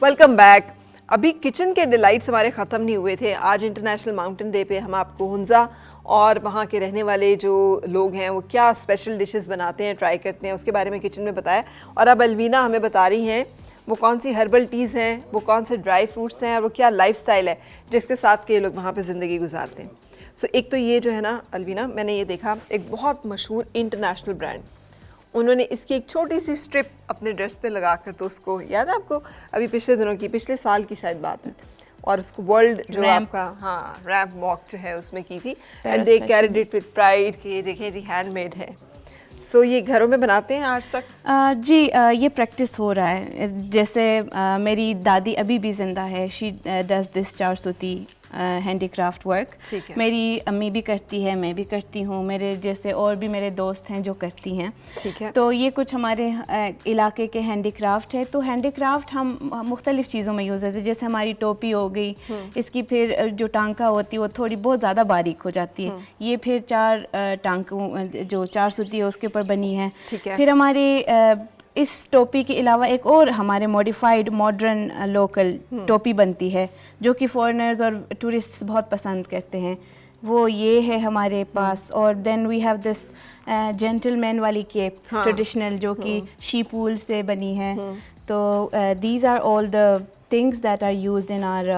Welcome back. अभी kitchen के delights हमारे ख़त्म नहीं हुए थे। आज इंटरनेशनल माउंटेन डे पे हम आपको हुंजा और वहाँ के रहने वाले जो लोग हैं वो क्या स्पेशल डिशेस बनाते हैं, ट्राई करते हैं, उसके बारे में किचन में बताया। और अब अलवीना हमें बता रही हैं वो कौन सी हर्बल टीज़ हैं, वो कौन से ड्राई फ्रूट्स हैं और वो क्या लाइफस्टाइल है जिसके साथ के लोग वहाँ पे ज़िंदगी गुजारते हैं। सो एक तो ये जो है ना अलवीना, मैंने ये देखा एक बहुत मशहूर इंटरनेशनल ब्रांड, उन्होंने इसकी एक छोटी सी स्ट्रिप अपने ड्रेस पे लगा कर, तो उसको याद है आपको, अभी पिछले दिनों की, पिछले साल की शायद बात है, और उसको वर्ल्ड जो आपका रैंप वॉक जो है उसमें की थी। And they carried it with pride कि ये देखें जी हैंडमेड है। सो ये घरों में बनाते हैं आज तक? जी ये प्रैक्टिस हो रहा है। जैसे मेरी दादी अभी भी ज़िंदा है, she does this Charsuti handicraft work. मेरी अम्मी भी करती है, मैं भी करती हूँ, मेरे जैसे और भी मेरे दोस्त हैं जो करती हैं। ठीक है। तो ये कुछ हमारे इलाके के हैंडीक्राफ्ट है। तो हैंडीक्राफ्ट हम मुख्तलिफ़ चीज़ों में यूज़ करते हैं। जैसे हमारी टोपी हो गई, इसकी फिर जो टांका होती है वो थोड़ी बहुत ज़्यादा बारीक हो जाती है। ये फिर 4 टांकों जो चारसूती है उसके ऊपर बनी है। फिर हमारे इस टोपी के अलावा एक और हमारे मॉडिफाइड मॉडर्न लोकल टोपी बनती है जो कि फॉरेनर्स और टूरिस्ट्स बहुत पसंद करते हैं, वो ये है हमारे पास। और then we have this gentleman वाली केप ट्रेडिशनल जो कि शीप वूल से बनी है। तो these are all the things that are used in our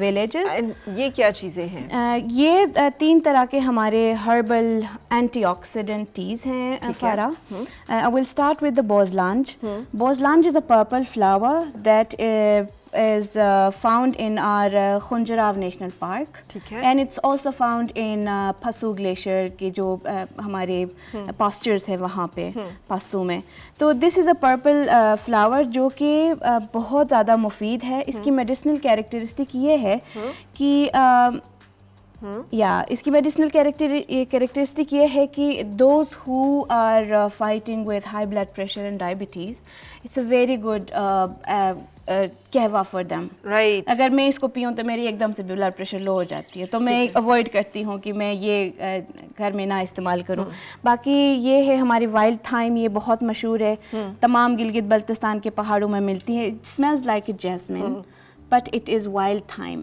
villages. And ये क्या चीज़ें हैं? ये 3 तरह के हमारे herbal antioxidant teas हैं फारा। I will start with the bozlanj. Bozlanj is a purple flower that is found in our Khunjarav National Park. And it's also found in Pasu Glacier के जो हमारे pastures है वहाँ पे पासू में। तो this is a purple flower जो कि बहुत ज़्यादा मुफीद है। इसकी मेडिसिनल कैरेक्टरिस्टिक ये है कि इसकी मेडिसिनल कैरेक्टरिस्टिक ये है कि those who are fighting with high blood pressure and diabetes, it's a very good kahwa for them. Right. अगर मैं इसको पीऊँ तो मेरी एकदम से ब्लड प्रेशर लो हो जाती है, तो मैं अवॉइड करती हूँ कि मैं ये घर में ना इस्तेमाल करूँ। बाकी ये है हमारी वाइल्ड थाइम, ये बहुत मशहूर है, तमाम गिलगित बल्तिस्तान के पहाड़ों में मिलती है। It smells like a jasmine but it is wild thyme.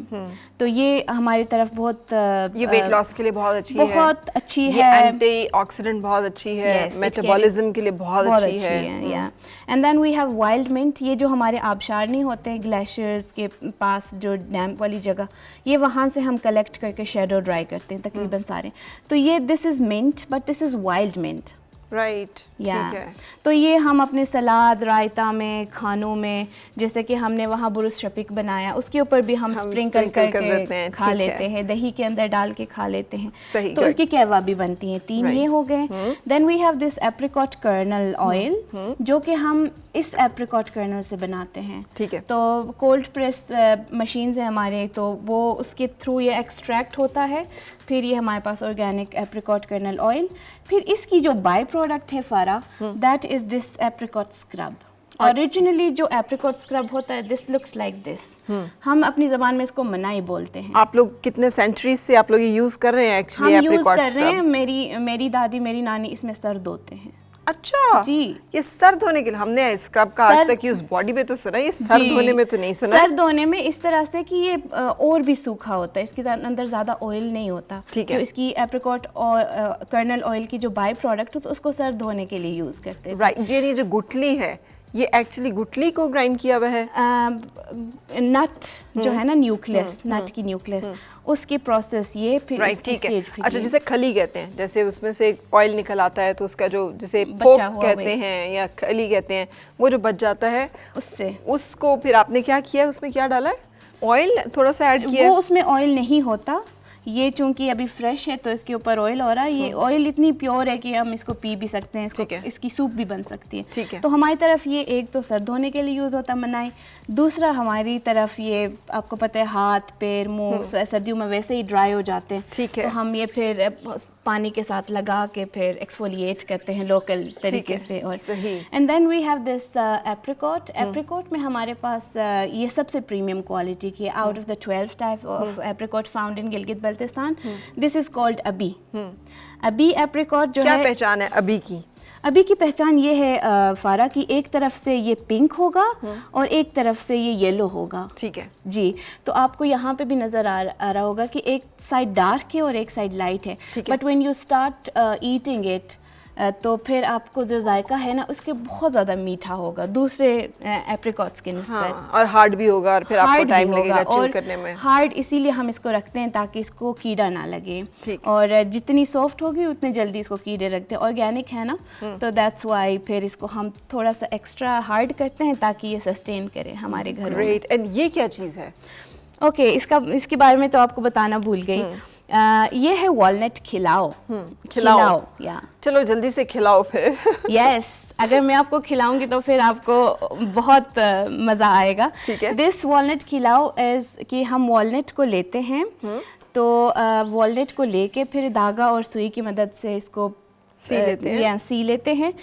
तो ये हमारी तरफ बहुत ये वेट लॉस के लिए बहुत अच्छी है, बहुत अच्छी है, एंटीऑक्सीडेंट बहुत अच्छी है, मेटाबॉलिज्म के लिए बहुत अच्छी है। And then we have wild mint, ये जो हमारे आबशार नहीं होते ग्लेशियर्स के पास जो डैम वाली जगह, ये वहाँ से हम कलेक्ट करके शेडो ड्राई करते हैं तकरीबन सारे। तो ये this is mint but this is wild mint. Right. ठीक है। तो ये हम अपने सलाद रायता में, खानों में, जैसे कि हमने वहाँ बुरुस शपीक बनाया, उसके ऊपर भी हम स्प्रिंकल करके खा लेते हैं, दही के अंदर डाल के खा लेते हैं। तो उसकी कहवा भी बनती हैं। 3 ये हो गए। Then we have this apricot kernel oil जो कि हम इस एप्रिकॉट कर्नल से बनाते हैं। ठीक है। तो कोल्ड प्रेस मशीन्स हैं हमारे, तो वो उसके थ्रू ये एक्सट्रैक्ट होता है। फिर ये हमारे पास ऑर्गेनिक एप्रिकॉट कर्नल ऑयल। फिर इसकी जो बाय प्रोडक्ट है फारा, that is this apricot scrub. Originally जो एप्रिकॉट स्क्रब होता है, दिस लुक्स लाइक दिस। हम अपनी ज़बान में इसको मनाई बोलते हैं। आप लोग कितने सेंचुरीज से आप लोग ये यूज कर रहे हैं? एक्चुअली हम यूज कर रहे हैं। मेरी दादी, मेरी नानी इसमें सर धोते हैं। अच्छा जी। ये सर धोने के लिए हमने स्क्रब का आज तक यूज बॉडी पे तो सुना, ये सर धोने में तो नहीं सुना। सर धोने में इस तरह से कि ये और भी सूखा होता है, इसके अंदर ज़्यादा ऑयल नहीं होता। ठीक है। जो इसकी एप्रिकॉट और कर्नल ऑयल की जो बाय प्रोडक्ट हो, तो उसको सर धोने के लिए यूज़ करते हैं। राइट। ये जो गुठली है, ये एक्चुअली गुठली को ग्राइंड किया हुआ है। नट जो है ना, न्यूक्लियस, नट की न्यूक्लियस, उसकी प्रोसेस ये फिर इसकी स्टेज। अच्छा, जैसे खली कहते हैं, जैसे उसमें से ऑयल निकल आता है, तो उसका जो जैसे पोक कहते हैं या खली कहते हैं, वो जो बच जाता है उससे, उसको फिर आपने क्या किया है, उसमें क्या डाला है? ऑयल थोड़ा सा ऐड किया है। वो उसमें ऑयल नहीं होता, ये चूंकि अभी फ्रेश है तो इसके ऊपर ऑयल हो रहा है। ये ऑयल इतनी प्योर है कि हम इसको पी भी सकते हैं, इसकी सूप भी बन सकती है। ठीक है। तो हमारी तरफ ये एक तो सर धोने के लिए यूज़ होता है मनाई, दूसरा हमारी तरफ ये आपको पता है हाथ पैर मुंह सर्दियों में वैसे ही ड्राई हो जाते हैं। ठीक है। तो हम ये फिर पानी के साथ लगा के फिर एक्सफोलिएट करते हैं लोकल तरीके से। और and then we have this apricot. Apricot में हमारे पास ये सबसे प्रीमियम क्वालिटी की, out of the 12 type of apricot found in Gilgit Baltistan, this is called Abi. Abi apricot जो क्या है, पहचान है अबी की? अभी की पहचान ये है फारा कि एक तरफ से ये पिंक होगा और एक तरफ से ये येलो होगा। ठीक है जी, तो आपको यहाँ पे भी नज़र आ रहा होगा कि एक साइड डार्क है और एक साइड लाइट है। But when you start eating it तो फिर आपको जो जायका है ना उसके बहुत ज़्यादा मीठा होगा दूसरे एप्रिकॉट्स के निस्बत। हाँ, और हार्ड भी होगा और फिर आपको टाइम लगेगा च्यू करने में। हार्ड इसीलिए हम इसको रखते हैं ताकि इसको कीड़ा ना लगे, और जितनी सॉफ्ट होगी उतने जल्दी इसको कीड़े रखते हैं। ऑर्गेनिक है ना, तो दैट्स वाई फिर इसको हम थोड़ा सा एक्स्ट्रा हार्ड करते हैं ताकि ये सस्टेन करे हमारे घर में। ग्रेट। एंड ये क्या चीज़ है? ओके, इसके बारे में तो आपको बताना भूल गई। ये है वॉलनट खिलाओ। खिलाओ या चलो जल्दी से खिलाओ फिर। यस, अगर मैं आपको खिलाऊंगी तो फिर आपको बहुत मज़ा आएगा। ठीक है। दिस वॉलनट खिलाओ इज कि हम वॉलनट को लेते हैं, तो वॉलनट को लेके फिर धागा और सुई की मदद से इसको सी लेते हैं।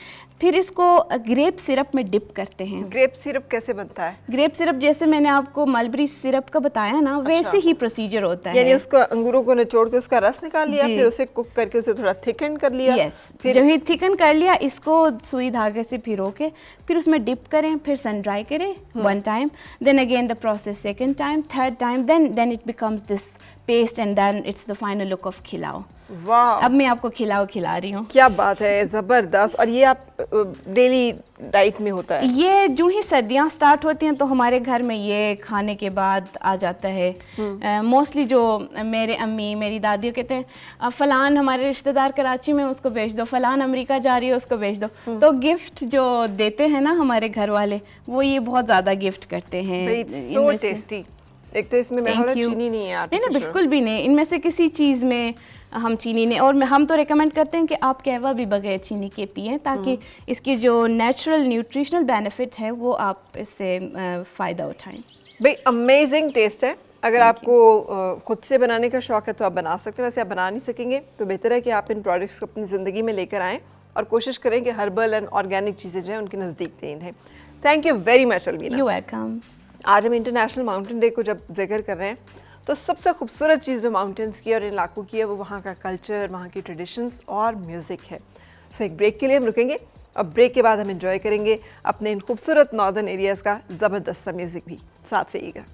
फिर इसको ग्रेप सिरप में डिप करते हैं। ग्रेप सिरप कैसे बनता है? ग्रेप सिरप जैसे मैंने आपको मलबरी सिरप का बताया ना, वैसे ही प्रोसीजर होता है। यानी उसको अंगूरों को निचोड़ के उसका रस निकाल लिया, फिर उसे कुक करके उसे थोड़ा थिकन कर लिया। फिर जब ही थिकन कर लिया इसको सुई धागे से भिगो के फिर उसमें डिप करें, फिर सन ड्राई करें one time, then again the process second time, third time, then it becomes this paste and then it's the final look of खिलाओ। वाह, अब मैं आपको खिलाओ खिला रही हूँ। क्या बात है, ज़बरदस्त। और ये आप डेली डाइट में होता है? ये जो ही सर्दियाँ स्टार्ट होती हैं तो हमारे घर में ये खाने के बाद आ जाता है। मोस्टली जो मेरे अम्मी मेरी दादियों कहते हैं फ़लान हमारे रिश्तेदार कराची में उसको भेज दो, फ़लान अमेरिका जा रही है उसको भेज दो। तो गिफ्ट जो देते हैं ना हमारे घर वाले, वो ये बहुत ज़्यादा गिफ्ट करते हैं। So tasty. एक तो इसमें चीनी नहीं है। नहीं, बिल्कुल भी नहीं, इनमें से किसी चीज़ में हम चीनी नहीं, और हम तो रेकमेंड करते हैं कि आप कहवा भी बगैर चीनी के पिएं ताकि इसकी जो नेचुरल न्यूट्रिशनल बेनिफिट है वो आप इससे फ़ायदा उठाएं। भाई अमेजिंग टेस्ट है। अगर आपको खुद से बनाने का शौक़ है तो आप बना सकते हैं, वैसे आप बना नहीं सकेंगे तो बेहतर है कि आप इन प्रोडक्ट्स को अपनी ज़िंदगी में लेकर आएँ और कोशिश करें कि हर्बल एंड ऑर्गेनिक चीज़ें जो हैं उनके नज़दीक दें हैं। Thank you very much Alvina. You welcome. आज हम इंटरनेशनल माउंटेन डे को जब जिक्र कर रहे हैं तो सबसे खूबसूरत चीज़ जो माउंटेन्स की और इन इलाकों की है वो वहाँ का कल्चर, वहाँ की ट्रेडिशंस और म्यूज़िक है। सो एक ब्रेक के लिए हम रुकेंगे और ब्रेक के बाद हम एंजॉय करेंगे अपने इन खूबसूरत नॉर्दर्न एरियाज़ का ज़बरदस्त सा म्यूज़िक भी। साथ रहिएगा।